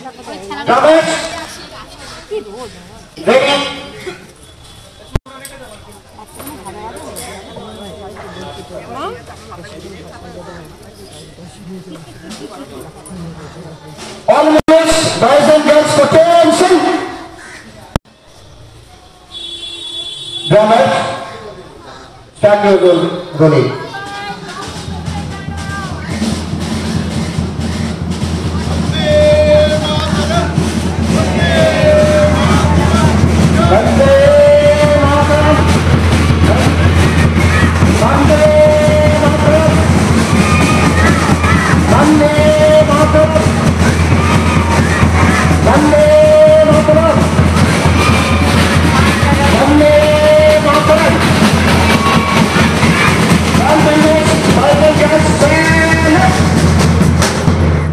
All minutes, boys and girls, for attention. Drummer, start your rolling.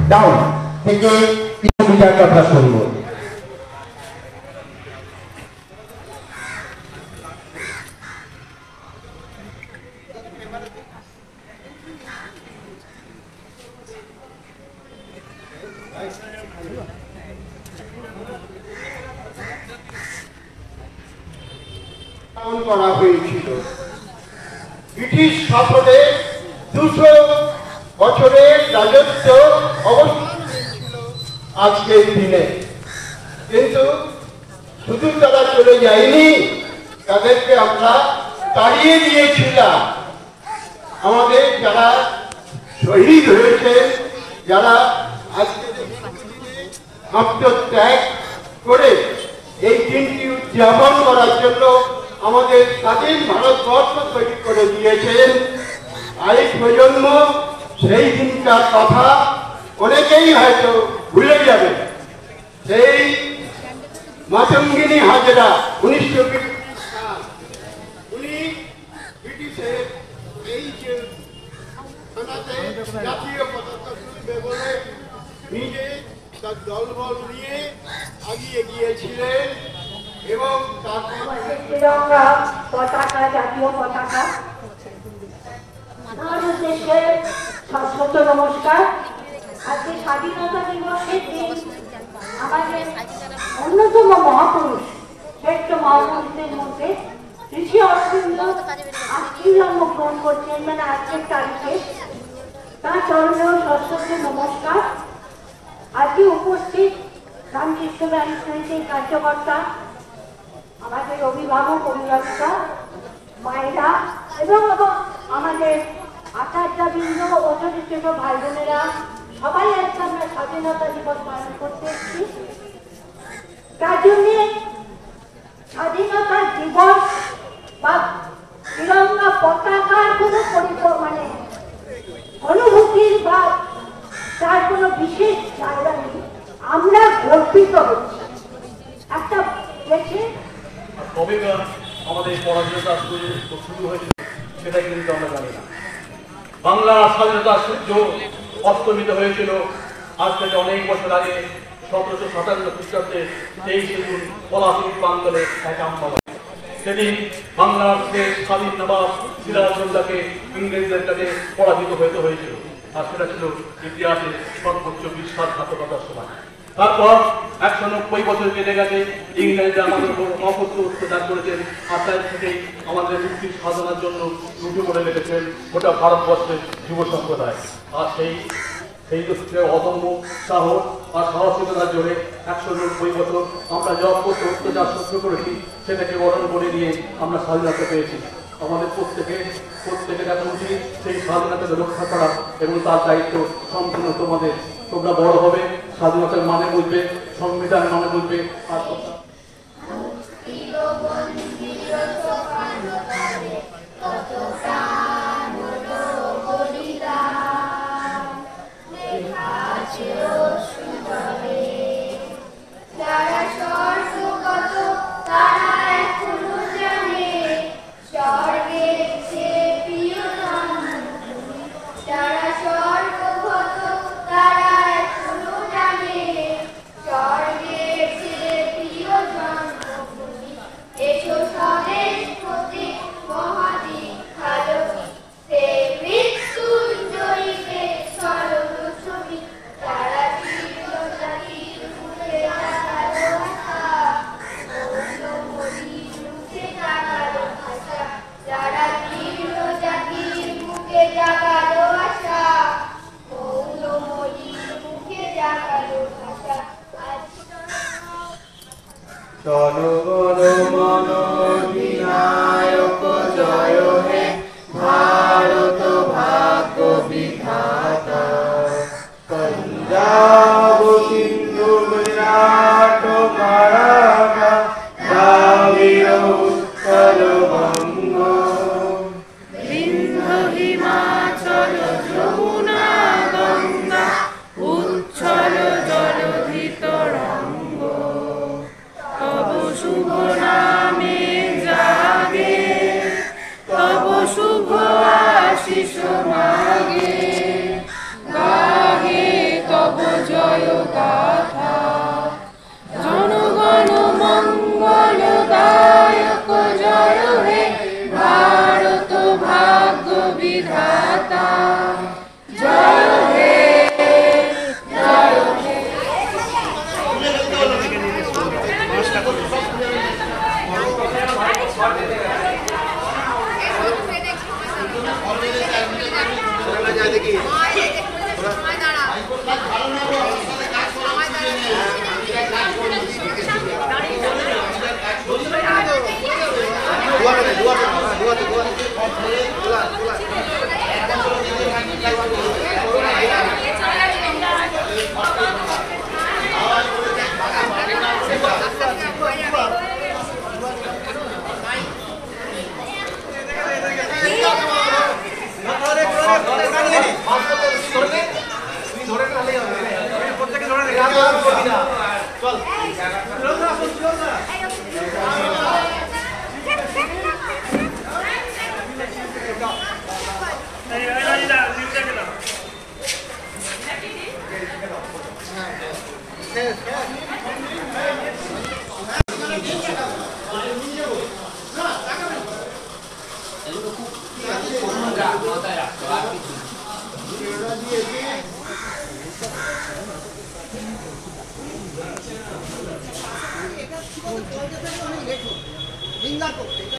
Down. থেকে বিচারটা অভ্যাস করব। করা হয়েছিল ব্রিটিশ শাসনে 200 বছরের রাজত্ব অবস্থান ছিল আজকের দিনে, কিন্তু শুধু তারা চলে যায়নি, তাদেরকে আমরা তাড়িয়ে দিয়েছিলাম। আমাদের যারা শহীদ হয়েছে, যারা আজকে আত্মত্যাগ করে এই দিনটি উদযাপন করার জন্য আমাদের স্বাধীন ভারতবর্ষ তৈরি করে দিয়েছেন, আরেক প্রজন্ম সেই দিনকার কথা অনেকেই হয়তো ভুলে যাবে। সেই মাতঙ্গিনী হাজরা 1920 উনি ব্রিটিশের এই যে জাতীয় পতাকা তুলবে বলে নিজে তার দলবল নিয়ে এগিয়ে গিয়েছিলেন এবং তিরঙ্গা পতাকা, জাতীয় পতাকা, আমার উদ্দেশ্যে সশ্রদ্ধ নমস্কার। আজকে স্বাধীনতা দিবসের দিন আমাদের অন্যতম মহাপুরুষ, শ্রেষ্ঠ মহাপুরুষদের মধ্যে ঋষি অরবিন্দ আজকেই জন্মগ্রহণ করছেন, মানে আজকের তারিখে। তার চরণেও সশ্রদ্ধ নমস্কার। আজকে উপস্থিত রামকৃষ্ণ ব্যাংকের কার্যকর্তা, আমাদের অভিভাবক, অভিভাবিকা, মায়েরা এবং আমাদের আচার্যবৃন্দ ও ছোট ছোট ভাই বোনেরা, সবাই আজকে আমরা স্বাধীনতা দিবস পালন করতে এসেছি। তার জন্যে স্বাধীনতা দিবস বা তিরঙ্গা পতাকার কোনো মানে অনুভূতির বা তার কোনো বিশেষ জায়গা নেই। আমরা গর্বিত হচ্ছি একটা দেশে। কবেকার আমাদের পরাধীনতা শুরু হয়েছিল সেটা কিন্তু আমরা জানি না। বাংলার স্বাধীনতার সূর্য অস্তমিত হয়েছিল আজ থেকে অনেক বছর আগে 1757 খ্রিস্টাব্দে 23 জুন পলাশী প্রান্তরে এক আমবাগান। সেদিন বাংলার শেষ স্বাধীন নবাব সিরাজউদ্দৌলাকে ইংরেজদের কাছে পরাজিত হতে হয়েছিল, আর সেটা ছিল ইতিহাসের সর্বোচ্চ বিশ্বাসঘাতকতার সময়। তারপর 190 বছর কেটে গেছে, ইংরেজরা আমাদের উপর অকথ্য অত্যাচার করেছেন, আর তাই থেকেই আমাদের মুক্তির সাধনার জন্য উঠে পড়ে লেগেছেন গোটা ভারতবর্ষের যুব সম্প্রদায়। আর সেই অদম্য সাহস আর সাহসিকতার জোরে 190 বছর আমরা যত অত্যাচার সহ্য করেছি সেটাকে বরণ করে নিয়ে আমরা স্বাধীনতা পেয়েছি। আমাদের প্রত্যেকের দেখা উচিত সেই স্বাধীনতাকে রক্ষা করা, এবং তার দায়িত্ব সম্পূর্ণ তোমাদের। তোমরা বড় হবে, স্বাধীনতার মানে বুঝবে, সংবিধানের মানে বুঝবে, আর জনগণ অধিনায়ক জয় হে ভারত ভাগ্য বিধাতা পঞ্জাব সিন্ধু গুজরাট মারাঠা দ্রাবিড় উৎকল বঙ্গ বিন্ধ্য হিমাচল যমুনা গঙ্গা উচ্ছল জলধি তরঙ্গ তব শুভ নামে জাগে তব শুভ আশিস মাগে গাহে তব জয় গাথা জনগণ মঙ্গল দায়ক জয় হে ভারত ভাগ্য বিধাতা জয় হে জয় হে। নিন্দা করতে